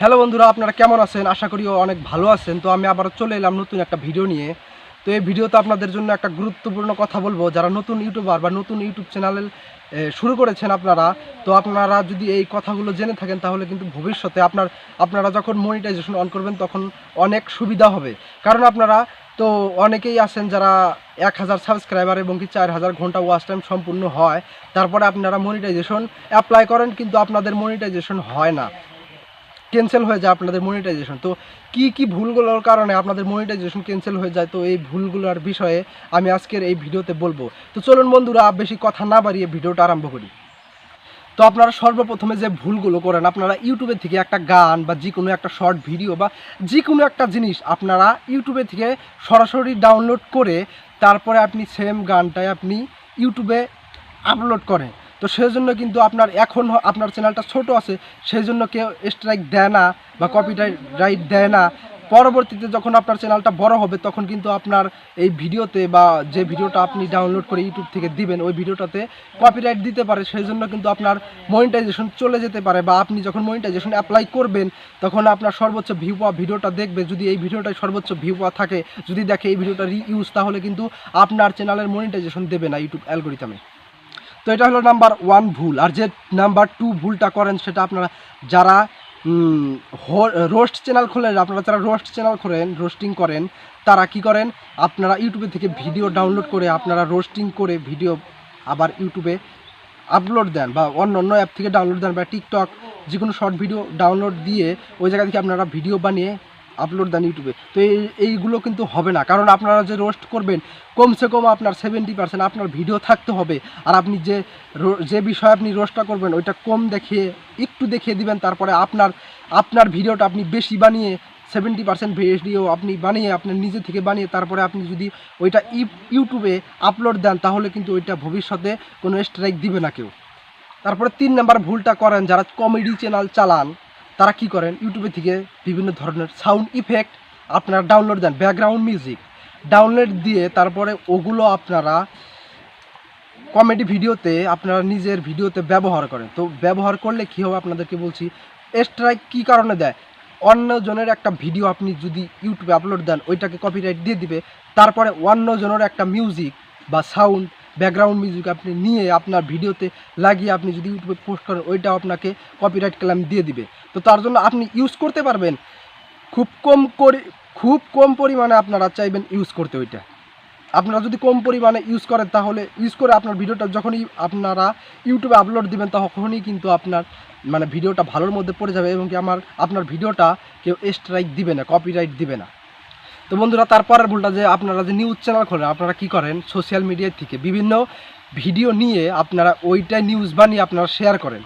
Hello বন্ধুরা, আপনারা কেমন আছেন? আশা করি অনেক ভালো আছেন। তো আমি আবার চলে এলাম নতুন একটা ভিডিও নিয়ে। তো এই ভিডিওতে আপনাদের জন্য একটা গুরুত্বপূর্ণ কথা বলবো। যারা নতুন ইউটিউবার বা নতুন ইউটিউব চ্যানেল শুরু করেছেন আপনারা, তো আপনারা যদি এই কথাগুলো জেনে থাকেন তাহলে কিন্তু ভবিষ্যতে আপনারা যখন মনিটাইজেশন অন করবেন তখন অনেক সুবিধা হবে। কারণ আপনারা তো অনেকেই আছেন যারা 1000 সাবস্ক্রাইবার এবং কি 4000 ঘন্টা ওয়াচ টাইম সম্পূর্ণ হয়, তারপরে আপনারা মনিটাইজেশন অ্যাপ্লাই করেন কিন্তু আপনাদের মনিটাইজেশন হয় না, ক্যান্সেল হয়ে যায় আপনাদের মনিটাইজেশন। তো কি ভুলগুলোর কারণে আপনাদের মনিটাইজেশন ক্যান্সেল হয়ে যায়, তো এই ভুলগুলোর বিষয়ে আমি আজকের এই ভিডিওতে বলবো। তো চলুন বন্ধুরা, বেশি কথা না বাড়িয়ে ভিডিওটা আরম্ভ করি। তো আপনারা সর্বপ্রথমে যে ভুলগুলো করেন, আপনারা ইউটিউবে থেকে একটা গান বা যে কোনো একটা শর্ট ভিডিও বা যে কোনো একটা জিনিস আপনারা ইউটিউবে থেকে সরাসরি ডাউনলোড করে তারপরে আপনি সেম গানটাই আপনি ইউটিউবে আপলোড করেন। তো সেজন্য কিন্তু এখন আপনার চ্যানেলটা ছোট আছে, সেই জন্য কেউ স্ট্রাইক দেয় না বা কপিরাইট দেয় না। পরবর্তীতে যখন আপনার চ্যানেলটা বড় হবে তখন কিন্তু আপনার এই ভিডিওতে বা যে ভিডিওটা আপনি ডাউনলোড করে ইউটিউব থেকে দিবেন ওই ভিডিওটাতে কপিরাইট দিতে পারে, সেই জন্য কিন্তু আপনার মনিটাইজেশন চলে যেতে পারে। বা আপনি যখন মনিটাইজেশন অ্যাপ্লাই করবেন তখন আপনার সর্বোচ্চ ভিউ পাওয়া ভিডিওটা দেখবে, যদি এই ভিডিওটাই সর্বোচ্চ ভিউ পাওয়া থাকে, যদি দেখে এই ভিডিওটা রিইউজ, তাহলে কিন্তু আপনার চ্যানেলের মনিটাইজেশন দেবে না ইউটিউব অ্যালগরিদমে। তো এটা হলো নাম্বার 1 ভুল। আর যে নাম্বার 2 ভুলটা করেন সেটা আপনারা যারা রোস্ট চ্যানেল খোলেন, আপনারা যারা রোস্ট চ্যানেল খোলেন, রোস্টিং করেন, তারা কি করেন, আপনারা ইউটিউবে থেকে ভিডিও ডাউনলোড করে আপনারা রোস্টিং করে ভিডিও আবার ইউটিউবে আপলোড দেন বা অন্য অ্যাপ থেকে ডাউনলোড দেন বা টিকটক যে কোনো শর্ট ভিডিও ডাউনলোড দিয়ে ওই জায়গা থেকে আপনারা ভিডিও বানিয়ে আপলোড দেন ইউটিউবে। তো এইগুলো কিন্তু হবে না, কারণ আপনারা যে রোস্ট করবেন কমসে কম আপনার 70% আপনার ভিডিও থাকতে হবে। আর আপনি যে বিষয়ে আপনি রোস্টটা করবেন ওইটা কম দেখিয়ে একটু দেখিয়ে দিবেন, তারপরে আপনার ভিডিওটা আপনি বেশি বানিয়ে 70% ভিডিও আপনি বানিয়ে আপনার নিজে থেকে বানিয়ে তারপরে আপনি যদি ওইটা ইউটিউবে আপলোড দেন তাহলে কিন্তু ওইটা ভবিষ্যতে কোনো স্ট্রাইক দিবে না কেউ। তারপরে 3 নাম্বার ভুলটা করেন যারা কমেডি চ্যানেল চালান, তারা কি করেন, ইউটিউবে থেকে বিভিন্ন ধরনের সাউন্ড ইফেক্ট আপনারা ডাউনলোড দেন, ব্যাকগ্রাউন্ড মিউজিক ডাউনলোড দিয়ে তারপরে ওগুলো আপনারা কমেডি ভিডিওতে আপনারা নিজের ভিডিওতে ব্যবহার করেন। তো ব্যবহার করলে কী হবে আপনাদেরকে বলছি, স্ট্রাইক কী কারণে দেয়, অন্যজনের একটা ভিডিও আপনি যদি ইউটিউবে আপলোড দেন ওইটাকে কপিরাইট দিয়ে দিবে, তারপরে অন্যজনের একটা মিউজিক বা সাউন্ড ব্যাকগ্রাউন্ড মিউজিক আপনি নিয়ে আপনার ভিডিওতে লাগিয়ে আপনি যদি ইউটিউবে পোস্ট করেন ওইটাও আপনাকে কপিরাইট ক্লেম দিয়ে দিবে। তো তার জন্য আপনি ইউজ করতে পারবেন খুব কম পরিমাণে আপনারা চাইবেন ইউজ করতে। ওইটা আপনারা যদি কম পরিমাণে ইউজ করেন তাহলে ইউজ করে আপনার ভিডিওটা যখনই আপনারা ইউটিউবে আপলোড দিবেন তখনই কিন্তু আপনার ভিডিওটা ভালোর মধ্যে পড়ে যাবে এবং কি আপনার ভিডিওটা কেউ স্ট্রাইক দিবে না, কপিরাইট দিবে না। তো বন্ধুরা, তারপরের ভুলটা যে আপনারা যে নিউজ চ্যানেল খোলেন, আপনারা কি করেন, সোশ্যাল মিডিয়া থেকে বিভিন্ন ভিডিও নিয়ে আপনারা ওইটাই নিউজ বানিয়ে আপনারা শেয়ার করেন।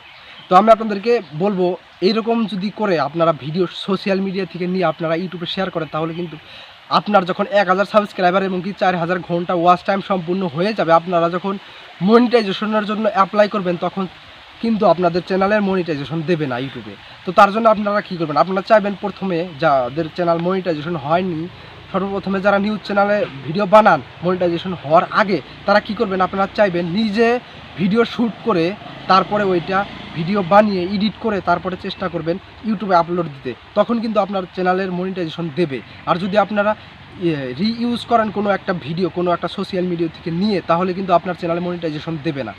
তো আমি আপনাদেরকে বলবো, এইরকম যদি করে আপনারা ভিডিও সোশ্যাল মিডিয়া থেকে নিয়ে আপনারা ইউটিউবে শেয়ার করেন তাহলে কিন্তু আপনার যখন 1000 সাবস্ক্রাইবার এবং কি 4000 ঘন্টা ওয়াচ টাইম সম্পূর্ণ হয়ে যাবে, আপনারা যখন মনিটাইজেশনের জন্য অ্যাপ্লাই করবেন তখন কিন্তু আপনাদের চ্যানেলের মনিটাইজেশন দেবে না ইউটিউবে। তো তার জন্য আপনারা কী করবেন, আপনারা চাইবেন প্রথমে যাদের চ্যানেল মনিটাইজেশন হয়নি, সর্বপ্রথমে যারা নিউজ চ্যানেলে ভিডিও বানান মনিটাইজেশন হওয়ার আগে, তারা কি করবেন, আপনারা চাইবেন নিজে ভিডিও শ্যুট করে তারপরে ওইটা ভিডিও বানিয়ে এডিট করে তারপরে চেষ্টা করবেন ইউটিউবে আপলোড দিতে, তখন কিন্তু আপনার চ্যানেলের মনিটাইজেশন দেবে। আর যদি আপনারা রিইউজ করেন কোনো একটা ভিডিও কোনো একটা সোশ্যাল মিডিয়া থেকে নিয়ে, তাহলে কিন্তু আপনার চ্যানেলে মনিটাইজেশন দেবে না।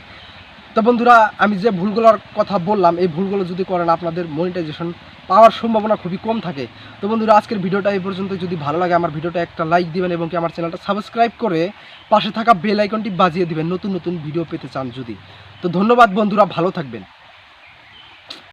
তো বন্ধুরা, আমি যে ভুলগুলোর কথা বললাম এই ভুলগুলো যদি করেন আপনাদের মনিটাইজেশন পাওয়ার সম্ভাবনা খুবই কম থাকে। তো বন্ধুরা, আজকের ভিডিওটা এই পর্যন্ত। যদি ভালো লাগে আমার ভিডিওটা একটা লাইক দিবেন এবং কি আমার চ্যানেলটা সাবস্ক্রাইব করে পাশে থাকা বেল আইকনটি বাজিয়ে দিবেন নতুন নতুন ভিডিও পেতে চান যদি। তো ধন্যবাদ বন্ধুরা, ভালো থাকবেন।